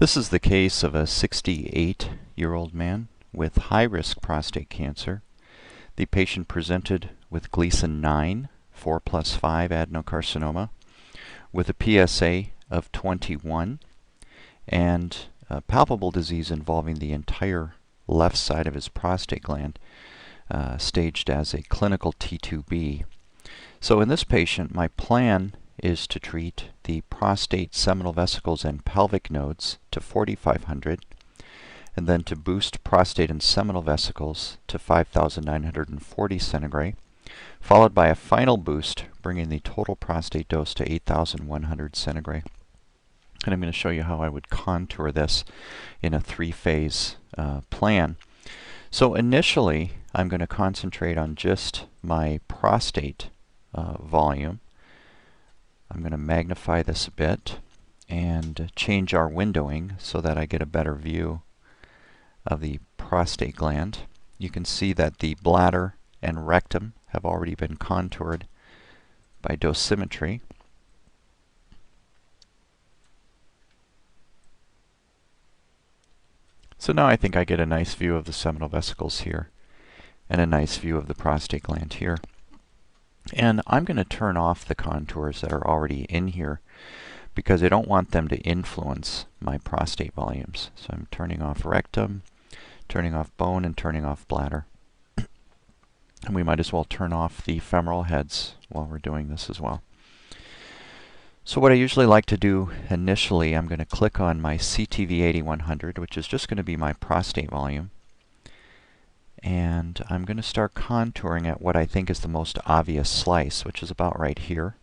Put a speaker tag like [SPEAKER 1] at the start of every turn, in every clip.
[SPEAKER 1] This is the case of a 68-year-old man with high-risk prostate cancer. The patient presented with Gleason 9, 4+5 adenocarcinoma, with a PSA of 21 and palpable disease involving the entire left side of his prostate gland, staged as a clinical T2B. So in this patient, my plan is to treat the prostate, seminal vesicles, and pelvic nodes to 4,500, and then to boost prostate and seminal vesicles to 5,940 centigrade, followed by a final boost, bringing the total prostate dose to 8,100 centigrade. And I'm going to show you how I would contour this in a three-phase plan. So initially, I'm going to concentrate on just my prostate volume. I'm going to magnify this a bit and change our windowing so that I get a better view of the prostate gland. You can see that the bladder and rectum have already been contoured by dosimetry. So now I think I get a nice view of the seminal vesicles here and a nice view of the prostate gland here. And I'm going to turn off the contours that are already in here because I don't want them to influence my prostate volumes. So I'm turning off rectum, turning off bone, and turning off bladder. And we might as well turn off the femoral heads while we're doing this as well. So what I usually like to do initially, I'm going to click on my CTV 8100, which is just going to be my prostate volume. And I'm going to start contouring at what I think is the most obvious slice, which is about right here.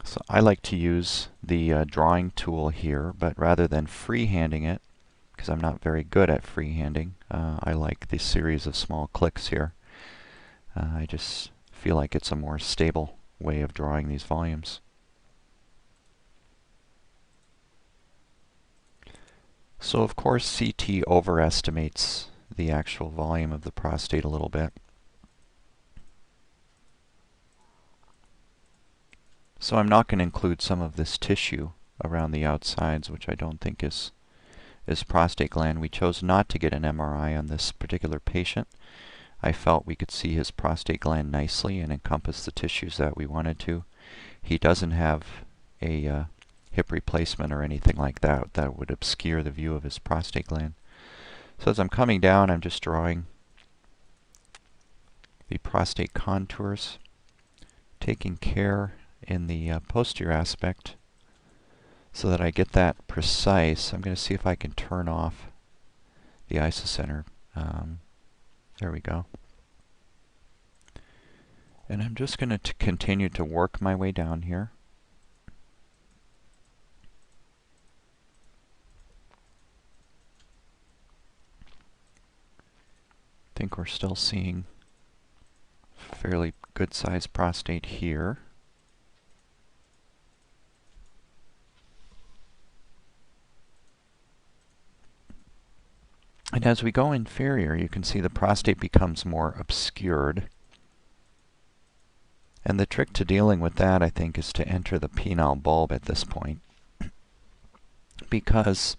[SPEAKER 1] So I like to use the drawing tool here, but rather than freehanding it, because I'm not very good at freehanding, I like this series of small clicks here. I just feel like it's a more stable way of drawing these volumes. So of course CT overestimates the actual volume of the prostate a little bit. So I'm not going to include some of this tissue around the outsides, which I don't think is prostate gland. We chose not to get an MRI on this particular patient. I felt we could see his prostate gland nicely and encompass the tissues that we wanted to. He doesn't have a hip replacement or anything like that that would obscure the view of his prostate gland. So as I'm coming down, I'm just drawing the prostate contours, taking care in the posterior aspect so that I get that precise. I'm going to see if I can turn off the isocenter. There we go. And I'm just going to continue to work my way down here. I think we're still seeing fairly good sized prostate here. And as we go inferior, you can see the prostate becomes more obscured. And the trick to dealing with that, I think, is to enter the penile bulb at this point. Because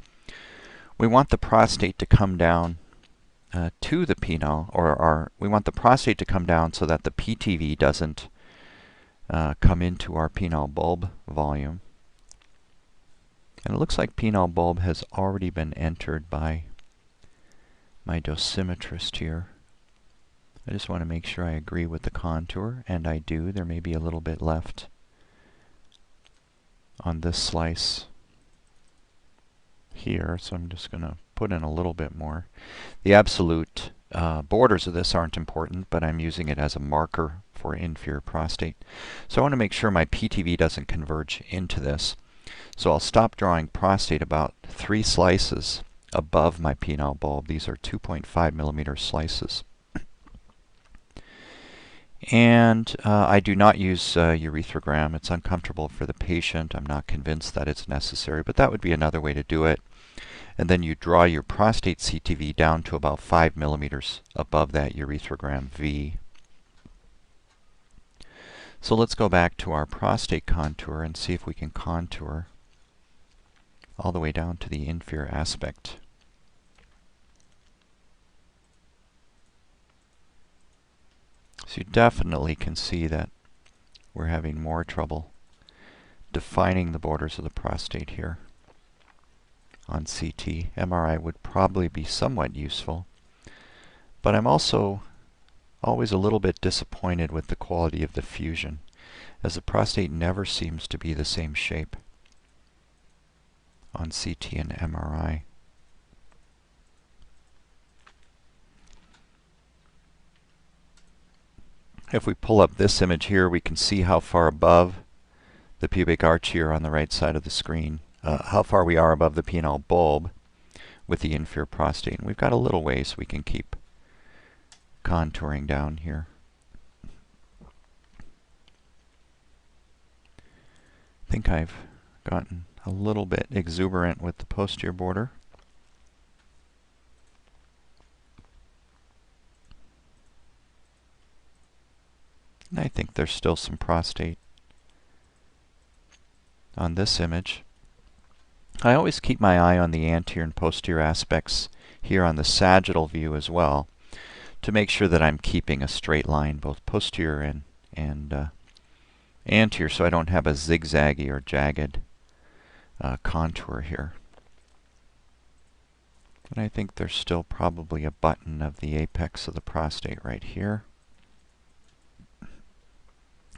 [SPEAKER 1] we want the prostate to come down to the penile, or we want the prostate to come down so that the PTV doesn't come into our penile bulb volume. And it looks like penile bulb has already been entered by my dosimetrist here. I just want to make sure I agree with the contour, and I do. There may be a little bit left on this slice here, so I'm just going to put in a little bit more. The absolute borders of this aren't important, but I'm using it as a marker for inferior prostate. So I want to make sure my PTV doesn't converge into this. So I'll stop drawing prostate about 3 slices above my penile bulb. These are 2.5 millimeter slices. And I do not use urethrogram. It's uncomfortable for the patient. I'm not convinced that it's necessary, but that would be another way to do it. And then you draw your prostate CTV down to about 5 millimeters above that urethrogram V. So let's go back to our prostate contour and see if we can contour all the way down to the inferior aspect. So you definitely can see that we're having more trouble defining the borders of the prostate here on CT. MRI would probably be somewhat useful, but I'm also always a little bit disappointed with the quality of the fusion, as the prostate never seems to be the same shape on CT and MRI. If we pull up this image here, we can see how far above the pubic arch here on the right side of the screen, how far we are above the penile bulb with the inferior prostate. And we've got a little ways we can keep contouring down here. I think I've gotten a little bit exuberant with the posterior border. And I think there's still some prostate on this image. I always keep my eye on the anterior and posterior aspects here on the sagittal view as well, to make sure that I'm keeping a straight line, both posterior and anterior, so I don't have a zigzaggy or jagged contour here. And I think there's still probably a button of the apex of the prostate right here.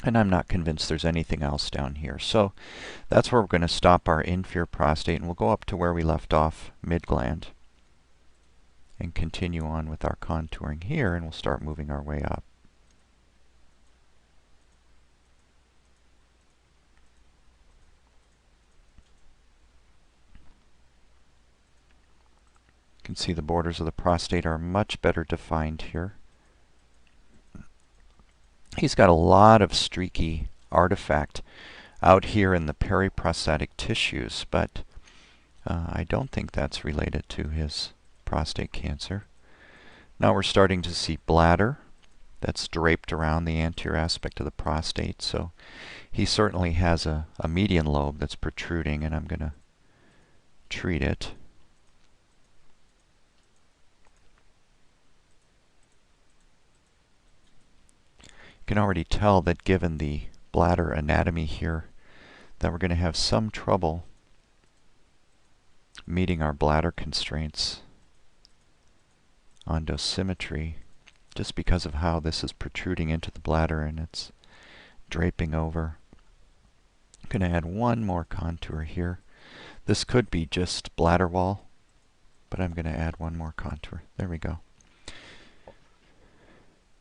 [SPEAKER 1] And I'm not convinced there's anything else down here. So that's where we're going to stop our inferior prostate, and we'll go up to where we left off, mid-gland, and continue on with our contouring here, and we'll start moving our way up. You can see the borders of the prostate are much better defined here. He's got a lot of streaky artifact out here in the periprostatic tissues, but I don't think that's related to his prostate cancer. Now we're starting to see bladder that's draped around the anterior aspect of the prostate, so he certainly has a median lobe that's protruding, and I'm going to treat it. You can already tell that given the bladder anatomy here that we're going to have some trouble meeting our bladder constraints on dosimetry, just because of how this is protruding into the bladder and it's draping over. I'm going to add one more contour here. This could be just bladder wall, but I'm going to add one more contour. There we go.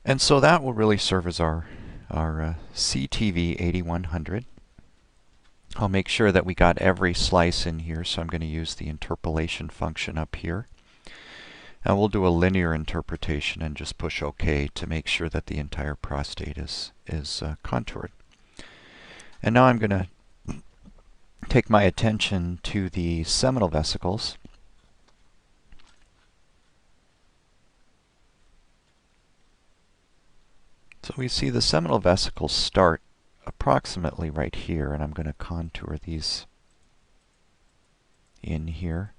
[SPEAKER 1] And so that will really serve as our CTV 8100. I'll make sure that we got every slice in here, so I'm going to use the interpolation function up here. And we'll do a linear interpretation and just push OK to make sure that the entire prostate is contoured. And now I'm going to take my attention to the seminal vesicles. So we see the seminal vesicles start approximately right here, and I'm going to contour these in here.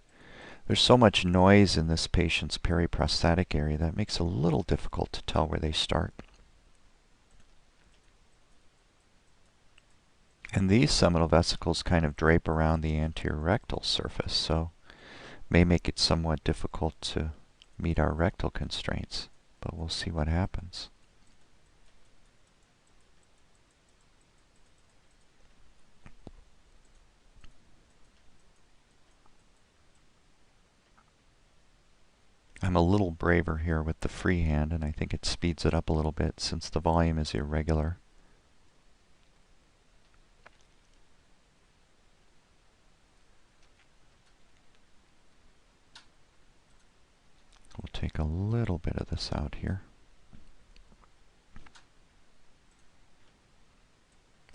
[SPEAKER 1] There's so much noise in this patient's periprostatic area that makes it a little difficult to tell where they start. And these seminal vesicles kind of drape around the anterior rectal surface, so may make it somewhat difficult to meet our rectal constraints, but we'll see what happens. I'm a little braver here with the free hand, and I think it speeds it up a little bit since the volume is irregular. We'll take a little bit of this out here.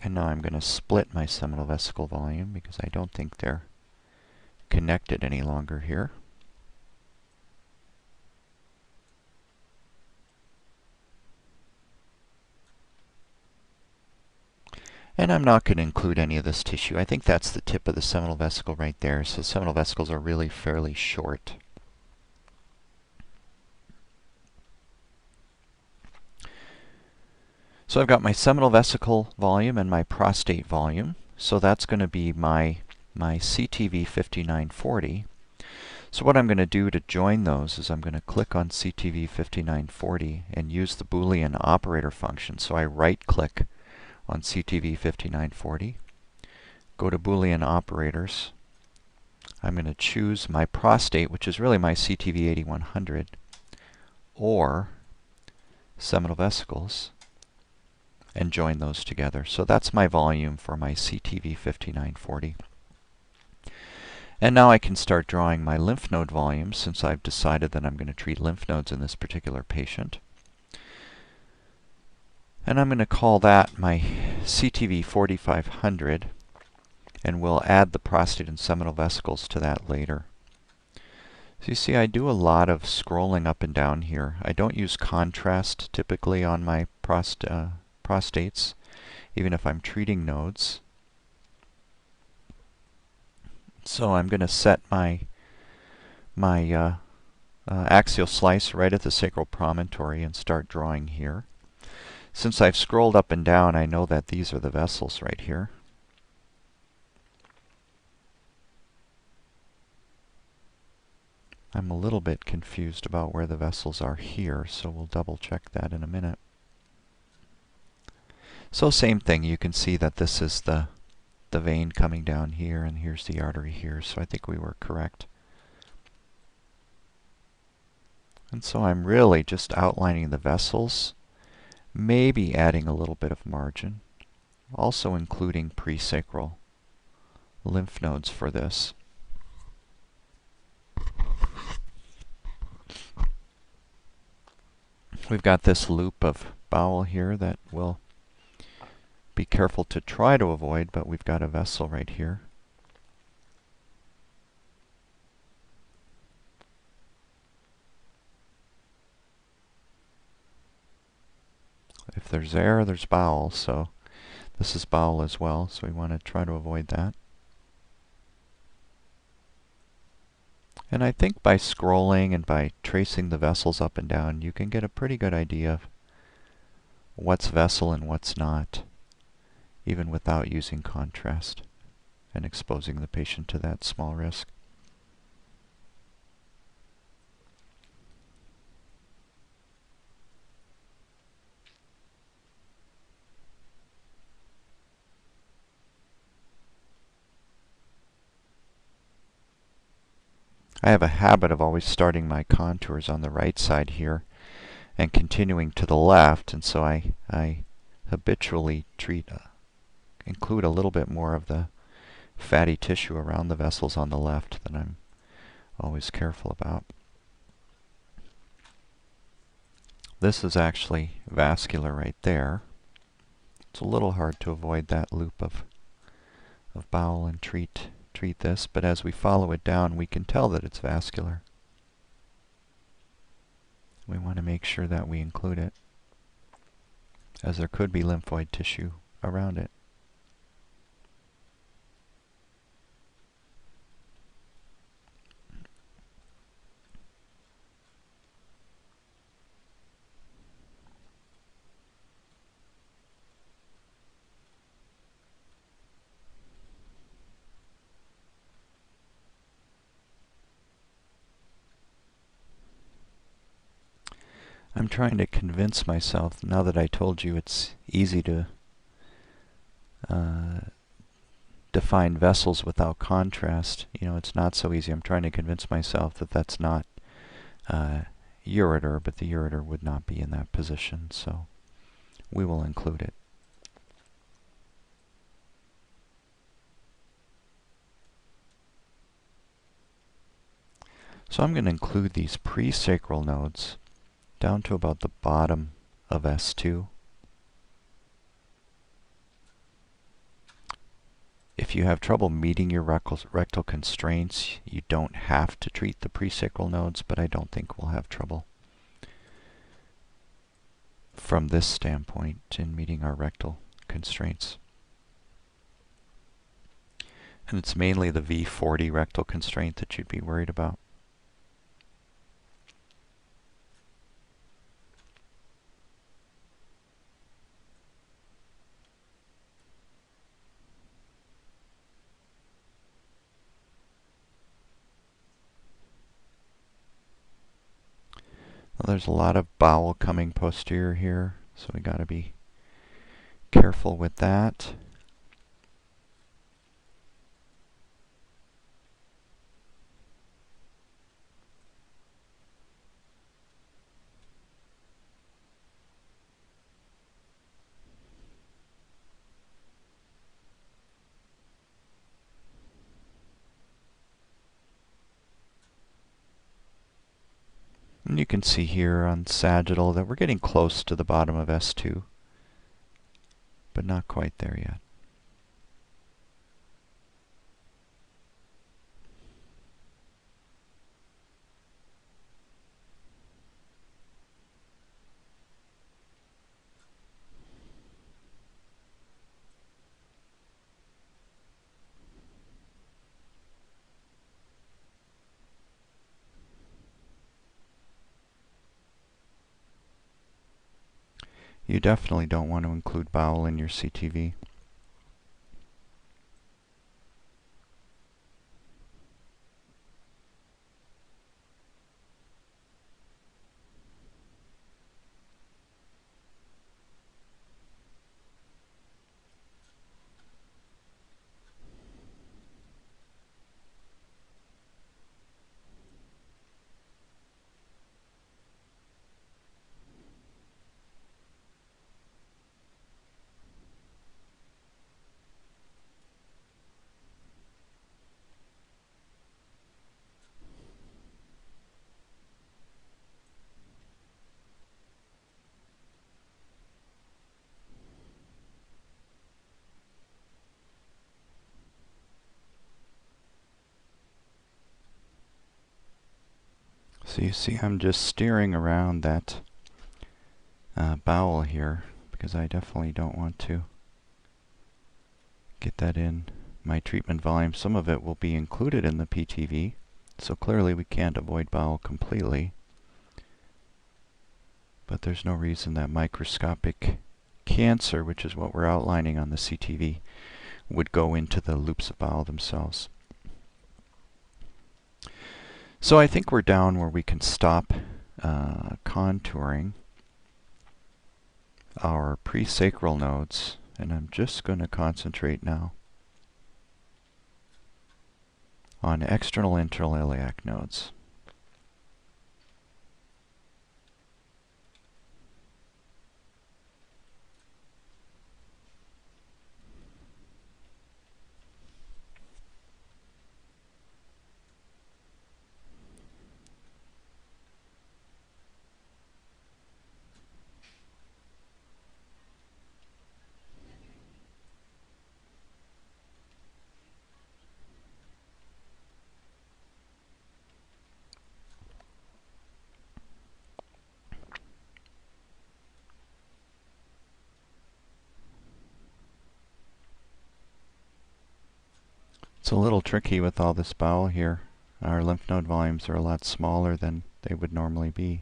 [SPEAKER 1] And now I'm going to split my seminal vesicle volume because I don't think they're connected any longer here. And I'm not going to include any of this tissue. I think that's the tip of the seminal vesicle right there. So seminal vesicles are really fairly short. So I've got my seminal vesicle volume and my prostate volume. So that's going to be my CTV 5940. So what I'm going to do to join those is I'm going to click on CTV 5940 and use the Boolean operator function. So I right-click on CTV 5940, go to Boolean operators. I'm going to choose my prostate, which is really my CTV 8100, or seminal vesicles, and join those together. So that's my volume for my CTV 5940. And now I can start drawing my lymph node volume, since I've decided that I'm going to treat lymph nodes in this particular patient. And I'm going to call that my CTV 4500, and we'll add the prostate and seminal vesicles to that later. So you see, I do a lot of scrolling up and down here. I don't use contrast typically on my prostates, even if I'm treating nodes. So I'm going to set my axial slice right at the sacral promontory and start drawing here. Since I've scrolled up and down, I know that these are the vessels right here. I'm a little bit confused about where the vessels are here, so we'll double check that in a minute. So same thing, you can see that this is the vein coming down here, and here's the artery here, so I think we were correct. And so I'm really just outlining the vessels, maybe adding a little bit of margin, also including presacral lymph nodes for this. We've got this loop of bowel here that we'll be careful to try to avoid, but we've got a vessel right here. If there's air, there's bowel, so this is bowel as well, so we want to try to avoid that. And I think by scrolling and by tracing the vessels up and down, you can get a pretty good idea of what's vessel and what's not, even without using contrast and exposing the patient to that small risk. I have a habit of always starting my contours on the right side here and continuing to the left, and so I habitually include a little bit more of the fatty tissue around the vessels on the left than I'm always careful about. This is actually vascular right there. It's a little hard to avoid that loop of bowel and treat this, but as we follow it down, we can tell that it's vascular. We want to make sure that we include it, as there could be lymphoid tissue around it. I'm trying to convince myself, now that I told you it's easy to define vessels without contrast, it's not so easy. I'm trying to convince myself that that's not ureter, but the ureter would not be in that position, so we will include it. So I'm going to include these presacral nodes down to about the bottom of S2. If you have trouble meeting your rectal constraints, you don't have to treat the presacral nodes, but I don't think we'll have trouble from this standpoint in meeting our rectal constraints. And it's mainly the V40 rectal constraint that you'd be worried about. Well, there's a lot of bowel coming posterior here, so we got to be careful with that. And you can see here on sagittal that we're getting close to the bottom of S2, but not quite there yet. You definitely don't want to include bowel in your CTV. So you see I'm just steering around that bowel here because I definitely don't want to get that in my treatment volume. Some of it will be included in the PTV, so clearly we can't avoid bowel completely. But there's no reason that microscopic cancer, which is what we're outlining on the CTV, would go into the loops of bowel themselves. So I think we're down where we can stop contouring our presacral nodes, and I'm just going to concentrate now on external internal iliac nodes. It's a little tricky with all this bowel here. Our lymph node volumes are a lot smaller than they would normally be.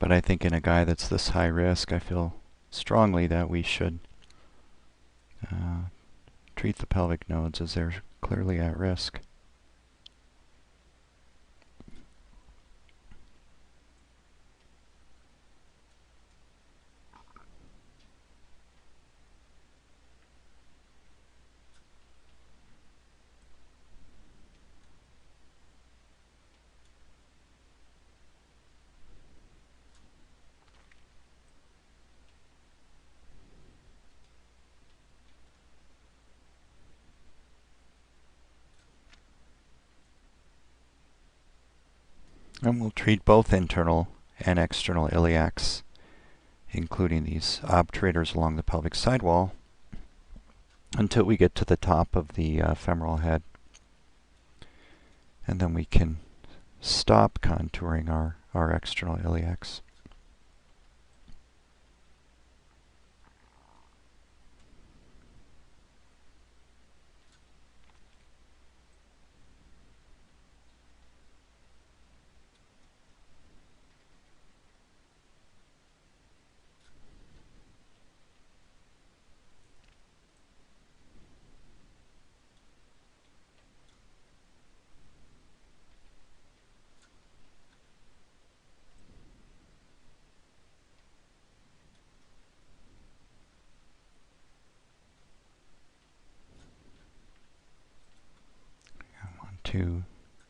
[SPEAKER 1] But I think in a guy that's this high risk, I feel strongly that we should treat the pelvic nodes as they're clearly at risk. And we'll treat both internal and external iliacs, including these obturators along the pelvic sidewall, until we get to the top of the femoral head. And then we can stop contouring our external iliacs. to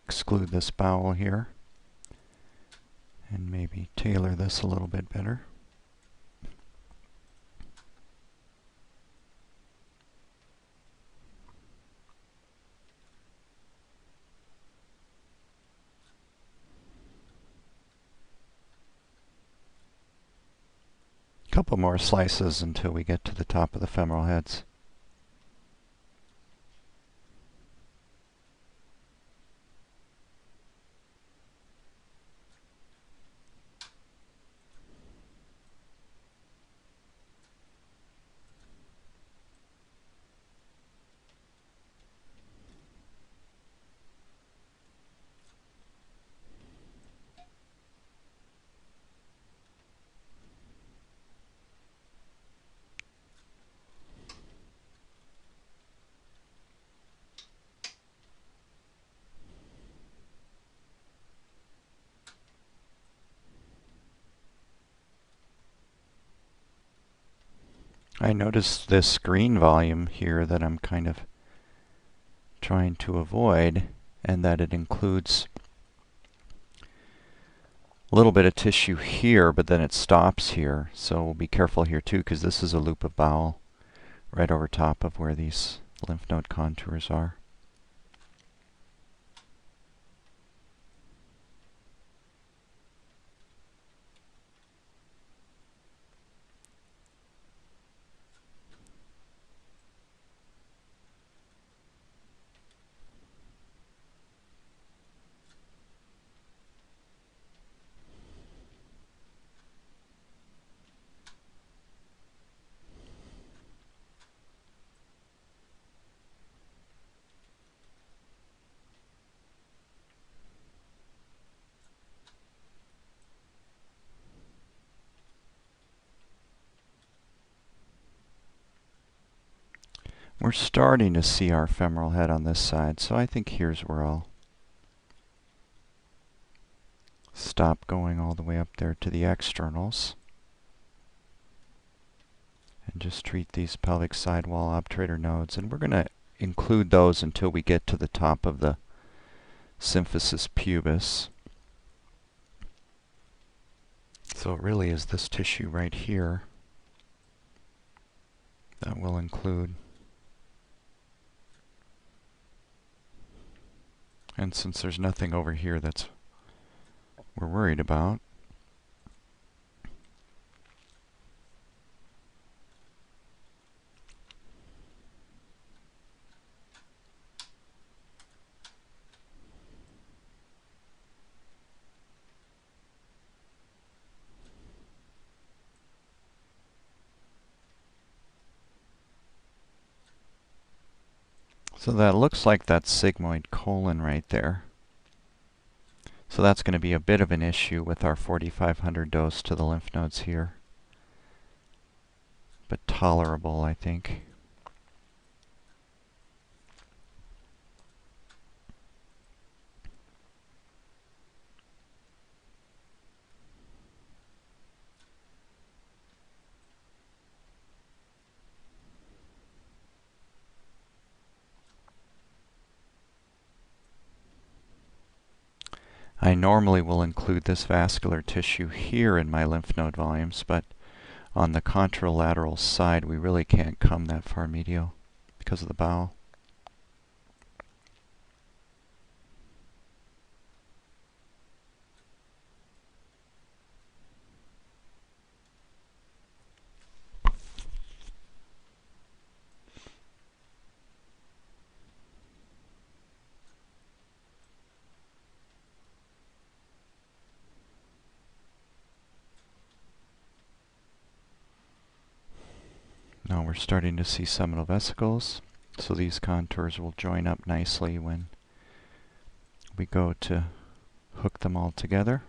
[SPEAKER 1] exclude this bowel here and maybe tailor this a little bit better. Couple more slices until we get to the top of the femoral heads. I notice this green volume here that I'm kind of trying to avoid, and that it includes a little bit of tissue here, but then it stops here. So we'll be careful here too, because this is a loop of bowel right over top of where these lymph node contours are. We're starting to see our femoral head on this side, so I think here's where I'll stop going all the way up there to the externals and just treat these pelvic sidewall obturator nodes. And we're going to include those until we get to the top of the symphysis pubis. So it really is this tissue right here that we'll include. And since there's nothing over here that's we're worried about, so that looks like that sigmoid colon right there. So that's going to be a bit of an issue with our 4,500 dose to the lymph nodes here. But tolerable, I think. I normally will include this vascular tissue here in my lymph node volumes, but on the contralateral side we really can't come that far medial because of the bowel. Now we're starting to see seminal vesicles, so these contours will join up nicely when we go to hook them all together.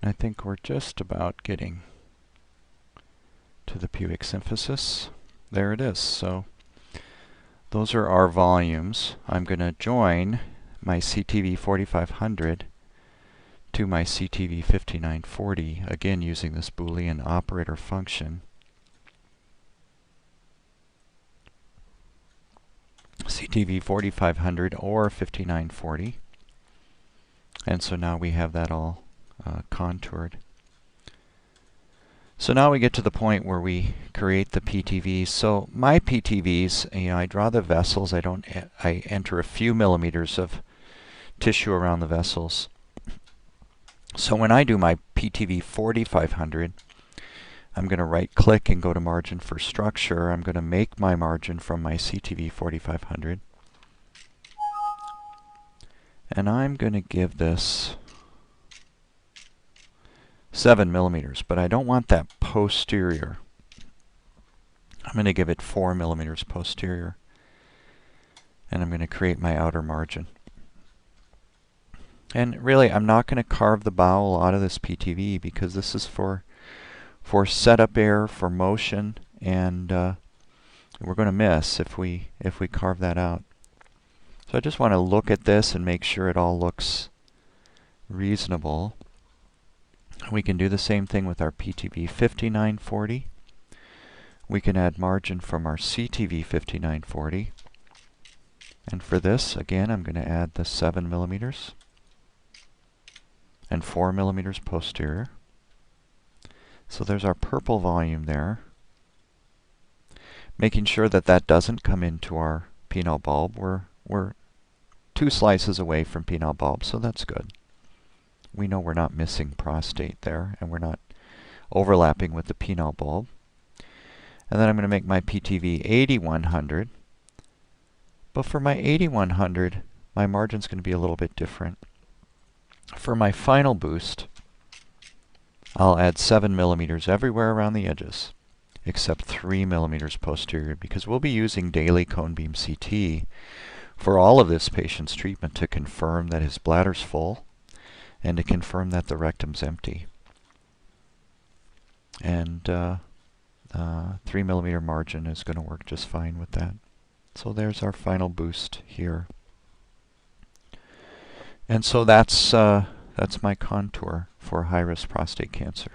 [SPEAKER 1] I think we're just about getting to the pubic symphysis. There it is. So those are our volumes. I'm going to join my CTV 4500 to my CTV 5940, again using this Boolean operator function. CTV 4500 or 5940. And so now we have that all contoured. So now we get to the point where we create the PTVs. So my PTVs, I draw the vessels. I enter a few millimeters of tissue around the vessels. So when I do my PTV 4500, I'm going to right click and go to margin for structure. I'm going to make my margin from my CTV 4500. And I'm going to give this 7 millimeters, but I don't want that posterior. I'm going to give it 4 millimeters posterior. And I'm going to create my outer margin. And really, I'm not going to carve the bowel out of this PTV because this is for setup air, for motion, and we're going to miss if we carve that out. So I just want to look at this and make sure it all looks reasonable. We can do the same thing with our PTV 5940. We can add margin from our CTV 5940. And for this, again, I'm going to add the 7 millimeters and 4 millimeters posterior. So there's our purple volume there. Making sure that that doesn't come into our penile bulb. We're 2 slices away from penile bulb, so that's good. We know we're not missing prostate there, and we're not overlapping with the penile bulb. And then I'm going to make my PTV 8100. But for my 8100, my margin's going to be a little bit different. For my final boost, I'll add 7 millimeters everywhere around the edges, except 3 millimeters posterior, because we'll be using daily cone beam CT for all of this patient's treatment to confirm that his bladder's full and to confirm that the rectum's empty. And 3 millimeter margin is going to work just fine with that. So there's our final boost here. And so that's my contour for high-risk prostate cancer.